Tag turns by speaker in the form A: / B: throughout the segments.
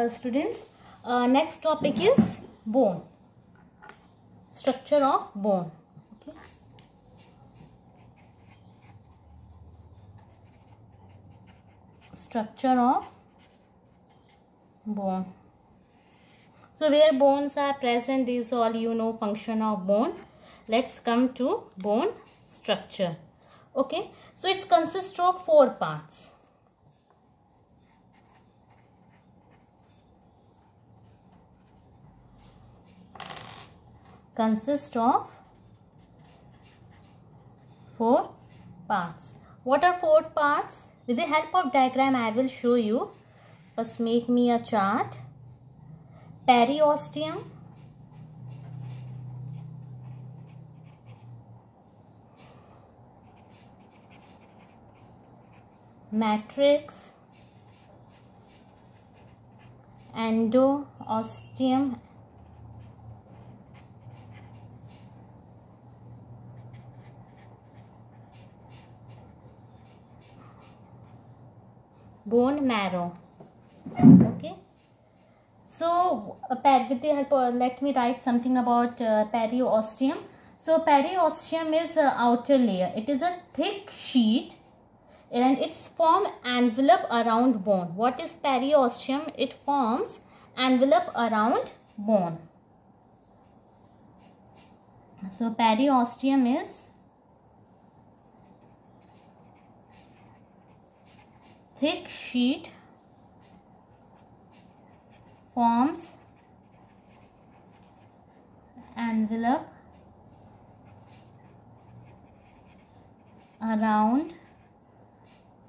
A: Students, next topic is bone. Structure of bone. Okay. Structure of bone. So where bones are present, these all you know function of bone. Let's come to bone structure. Okay, so it consists of 4 parts. Consist of 4 parts. What are 4 parts? With the help of diagram I will show you. First make me a chart. Periosteum, matrix, endosteum, bone marrow. Okay, so with the help let me write something about periosteum. So periosteum is outer layer. It is a thick sheet and it's form envelope around bone. What is periosteum? It forms envelope around bone. So periosteum is thick sheet forms envelope around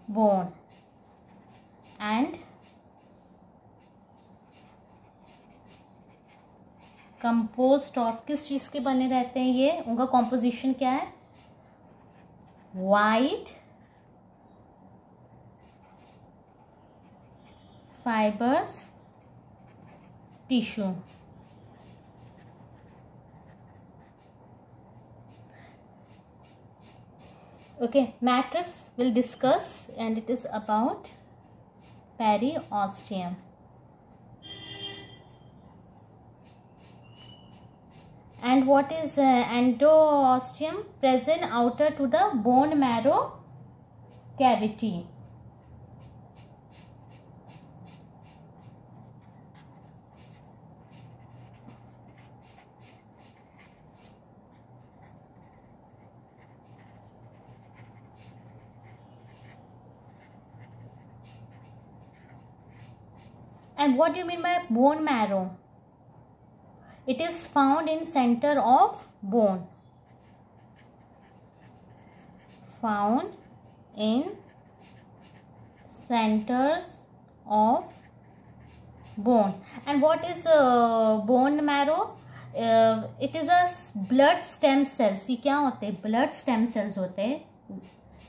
A: bone and composed of किस चीज के बने रहते हैं ये? उनका composition क्या है? White fibres tissue. Okay, matrix will discuss and it is about periosteum. And what is endosteum? Present outer to the bone marrow cavity. And what do you mean by bone marrow? It is found in center of bone. Found in centers of bone. And what is bone marrow? It is a blood stem cells. ये क्या होते हैं? Blood stem cells होते हैं.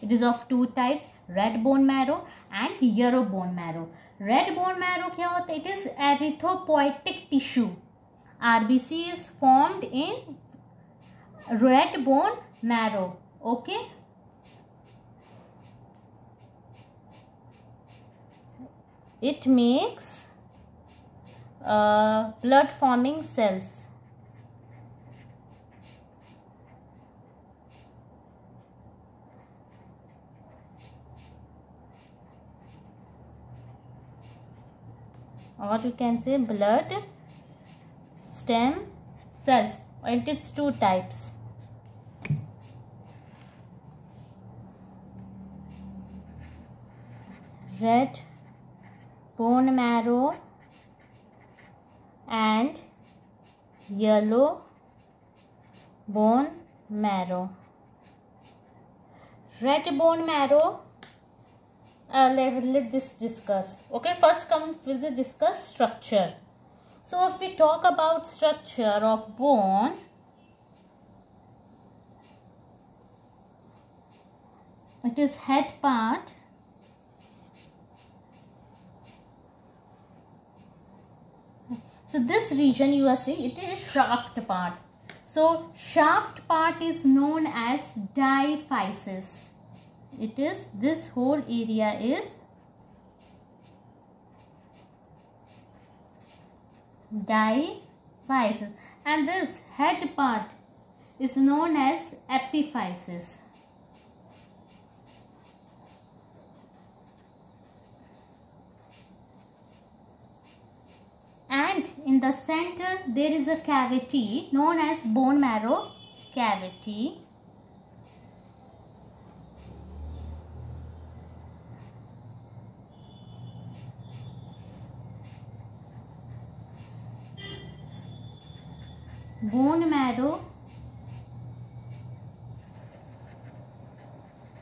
A: It is of 2 types, red bone marrow and yellow bone marrow. Red bone marrow क्या होता है? It is erythropoietic tissue. RBC is formed in red bone marrow. Okay. It makes blood forming cells. Or you can say blood stem cells. It is 2 types. Red bone marrow and yellow bone marrow. Red bone marrow, let's discuss. Okay, first we'll discuss structure. So if we talk about structure of bone, it is head part, so this region you are seeing, it is shaft part. So shaft part is known as diaphysis. It is, this whole area is Diaphysis. And this head part is known as epiphysis. And in the center there is a cavity known as bone marrow cavity. Bone marrow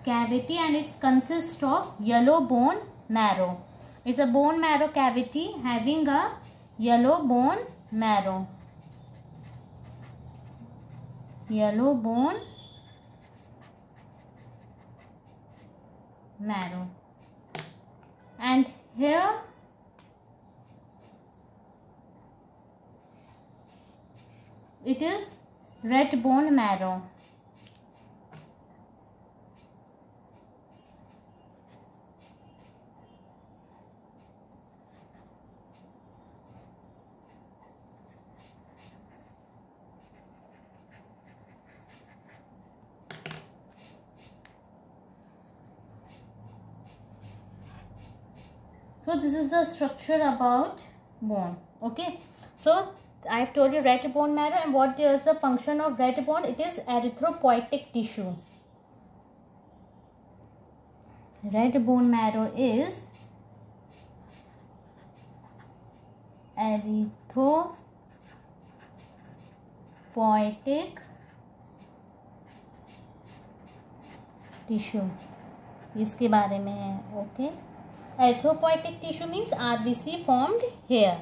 A: cavity, and it consists of yellow bone marrow. It's a bone marrow cavity having a yellow bone marrow. Yellow bone marrow. And here it is red bone marrow. So this is the structure about bone. Okay, so I have told you red bone marrow, and what is the function of red bone? It is erythropoietic tissue. Red bone marrow is erythropoietic tissue. इसके बारे में है. Okay. Erythropoietic tissue means RBC formed here.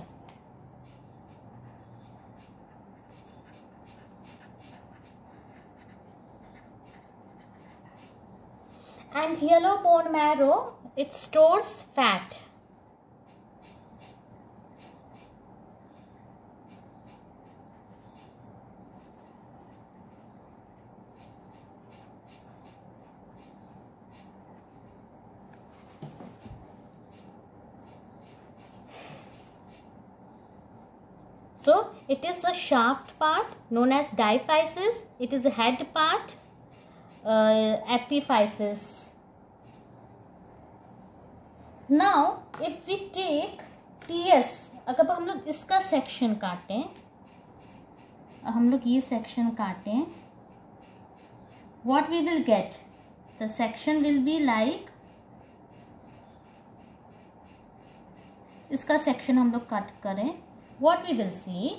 A: And yellow bone marrow, it stores fat. So it is a shaft part known as diaphysis. It is a head part, epiphysis. Now if we take TS, अगर हम लोग इसका section काटें, हम लोग ये section काटें, what we will get? The section will be like, इसका सेक्शन हम लोग कट करें, what we will see,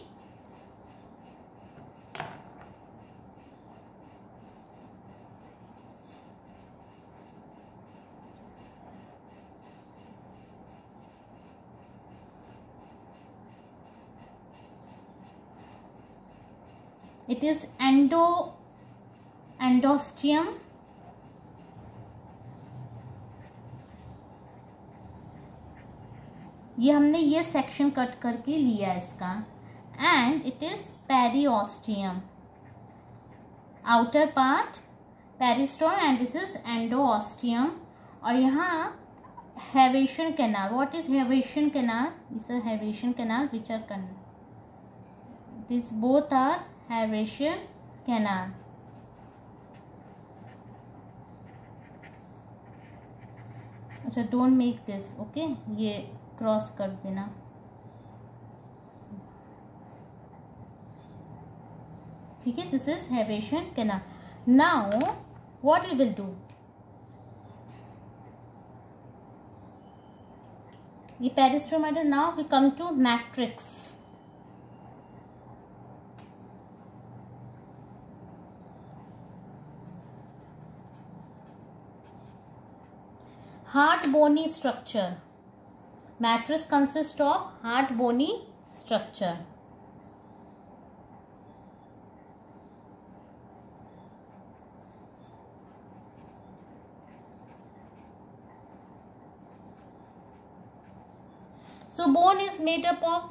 A: it is endosteum, ये हमने ये सेक्शन कट करके लिया इसका, and it is periosteum, outer part peristome, and this is endosteum. और यहाँ Haversian canal. What is Haversian canal? Is a Haversian canal which are this both are Haversian canal. अच्छा, don't make this. Okay, ये cross कर देना. ठीक है, this is Haversian canal. Now what we will do, ये peristome. Now we come to matrix. Hard bony structure. Matrix consists of hard bony structure. So bone is made up of,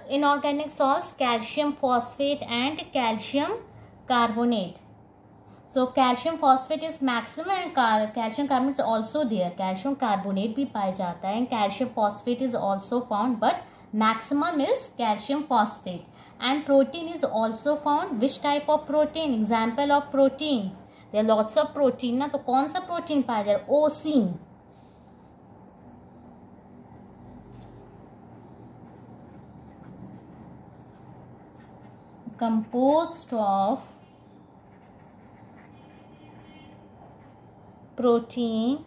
A: inorganic salts, calcium phosphate and calcium carbonate. So calcium phosphate is maximum and calcium carbonate is also there. Calcium carbonate भी पाया जाता है and calcium phosphate is also found, but maximum is calcium phosphate. And protein is also found. Which type of protein? Example of protein. There are lots of protein ना, तो कौन सा protein पाया जा रहा है? Osine. Composed of protein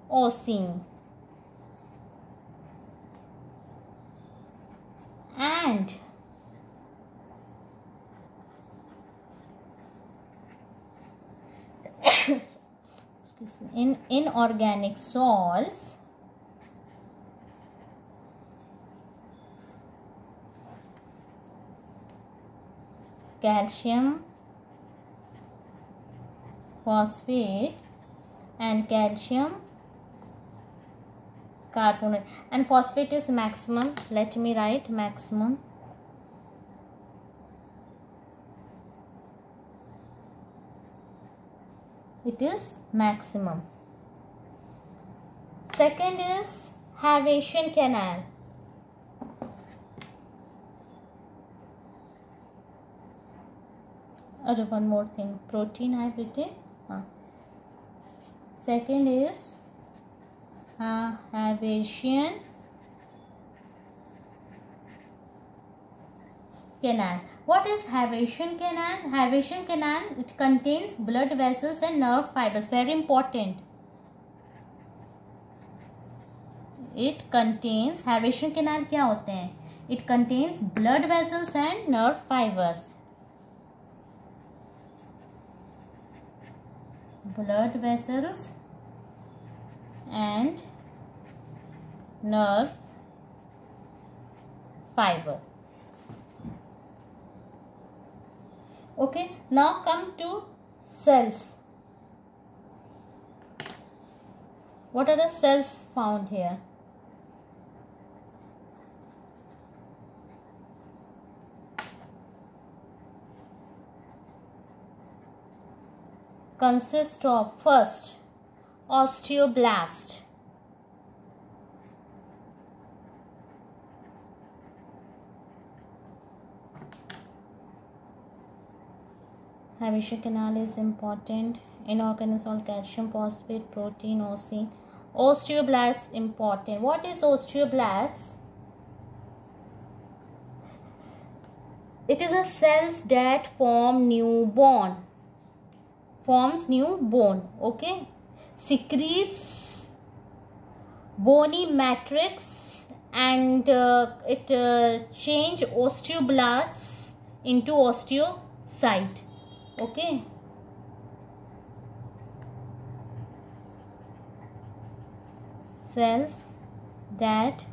A: osine and in inorganic salts calcium phosphate and calcium carbonate, and phosphate is maximum. Let me write maximum. It is maximum. Second is Haversian canal. One more thing, protein I have written. Second is Haversian canal. What is Haversian canal? Haversian canal, it contains blood vessels and nerve fibers. Very important. It contains, Haversian canal क्या होते हैं? It contains blood vessels and nerve fibers. Blood vessels and nerve fibers. Okay, now come to cells. What are the cells found here? Consist of first osteoblast, Haversian canal is important. Inorganic salt, calcium phosphate, protein, osine. Osteoblasts important. What is osteoblasts? It is a cells that form new bone. Forms new bone. Okay. Secretes bony matrix and it change osteoblasts into osteocyte. Okay. Cells that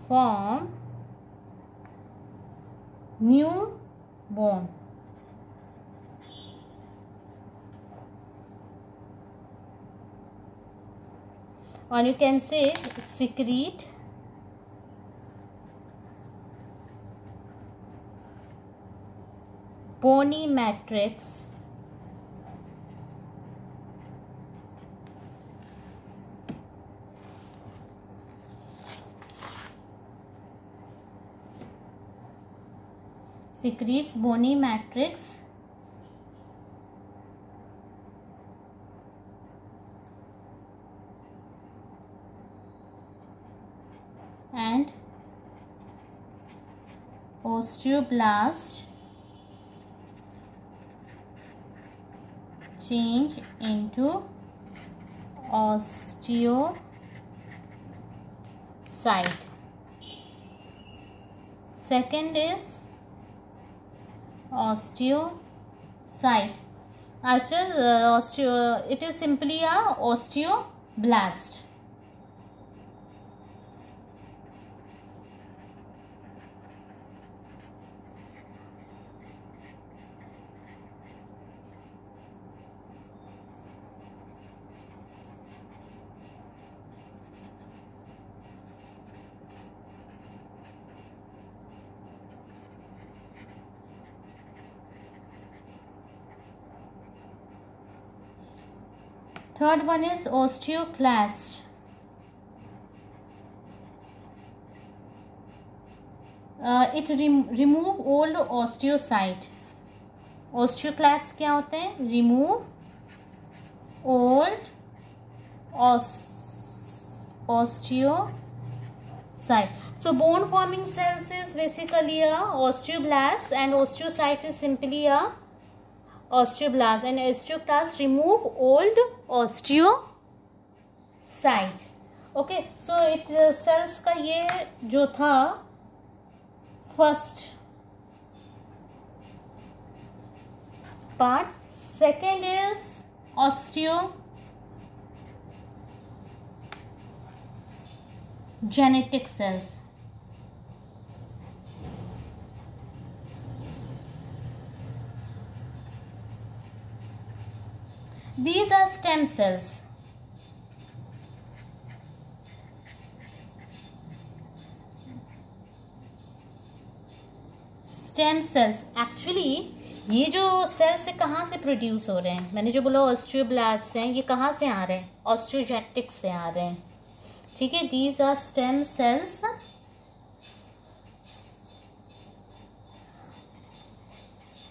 A: form new bone. Or you can say it secrete bony matrix secretes bony matrix and osteoblast change into osteocyte. Second is osteocyte. After it is simply a osteoblast. Third one is osteoclast. It remove old osteocyte. Osteoclasts क्या होते हैं? Remove old osteocyte. So bone forming cells is basically a osteoblast, and osteocyte is simply a osteoblast, and osteoclast remove old osteocyte. Okay, so it cells का ये जो था first part. Second is osteogenetic cells. These are stem cells. Stem cells actually ये जो sales है कहाँ से produce हो रहे हैं? मैंने जो बोला ऑस्टियोब्लास्ट हैं, ये कहाँ से आ रहे हैं? ऑस्टियोजेनेटिक से आ रहे हैं. ठीक है, these are stem cells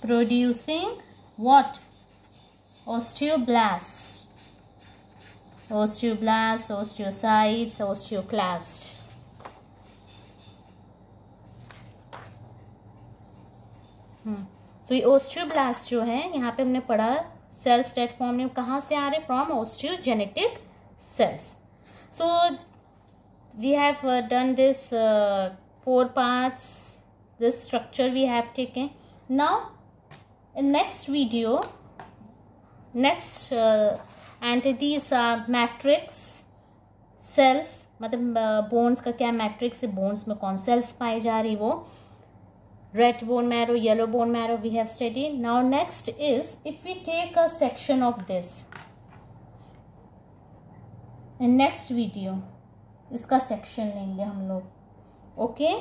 A: producing what? Osteoblasts, osteocytes, osteoclast. So ये osteoblast जो है यहाँ पे हमने पढ़ा cells that form में कहाँ से आ रहे? From osteogenetic cells. So we have done this 4 parts. This structure we have taken. Now in next video, and these are matrix cells. मतलब bones का क्या matrix है? bones में कौन cells पाई जा रही? वो red bone marrow, yellow bone marrow we have studied. Now next is if we take a section of this in next video, इसका section लेंगे हम लोग. Okay.